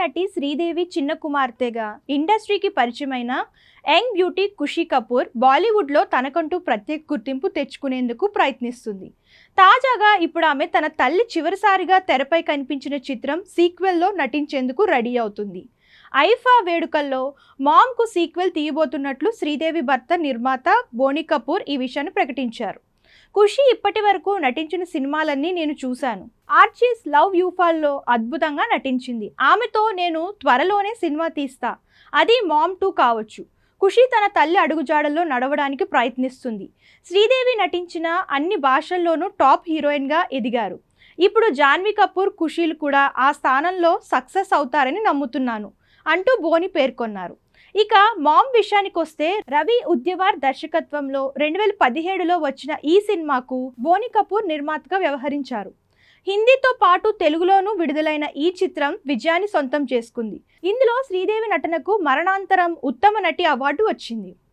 నటి శ్రీదేవి చిన్న కుమార్తెగా ఇండస్ట్రీకి పరిచయమైన యంగ్ బ్యూటీ ఖుషీ కపూర్ బాలీవుడ్లో తనకంటూ ప్రత్యేక గుర్తింపు తెచ్చుకునేందుకు ప్రయత్నిస్తుంది. తాజాగా ఇప్పుడు ఆమె తన తల్లి చివరిసారిగా తెరపై కనిపించిన చిత్రం సీక్వెల్లో నటించేందుకు రెడీ అవుతుంది. ఐఫా వేడుకల్లో మామ్కు సీక్వెల్ తీయబోతున్నట్లు శ్రీదేవి భర్త నిర్మాత బోనీ కపూర్ ఈ విషయాన్ని ప్రకటించారు. ఖుషీ ఇప్పటి వరకు నటించిన సినిమాలన్నీ నేను చూశాను. ఆర్చీస్ లవ్ యూఫాల్లో అద్భుతంగా నటించింది. ఆమెతో నేను త్వరలోనే సినిమా తీస్తా, అది మామ్ 2 కావచ్చు. ఖుషీ తన తల్లి అడుగుజాడల్లో నడవడానికి ప్రయత్నిస్తుంది. శ్రీదేవి నటించిన అన్ని భాషల్లోనూ టాప్ హీరోయిన్గా ఎదిగారు. ఇప్పుడు జాన్వీ కపూర్, ఖుషీలు కూడా ఆ స్థానంలో సక్సెస్ అవుతారని నమ్ముతున్నాను అంటూ బోని పేర్కొన్నారు. ఇక మామ్ విషయానికి వస్తే రవి ఉద్యవార్ దర్శకత్వంలో 2017లో వచ్చిన ఈ సినిమాకు బోనీ కపూర్ నిర్మాతగా వ్యవహరించారు. హిందీతో పాటు తెలుగులోనూ విడుదలైన ఈ చిత్రం విజయాన్ని సొంతం చేసుకుంది. ఇందులో శ్రీదేవి నటనకు మరణాంతరం ఉత్తమ నటి అవార్డు వచ్చింది.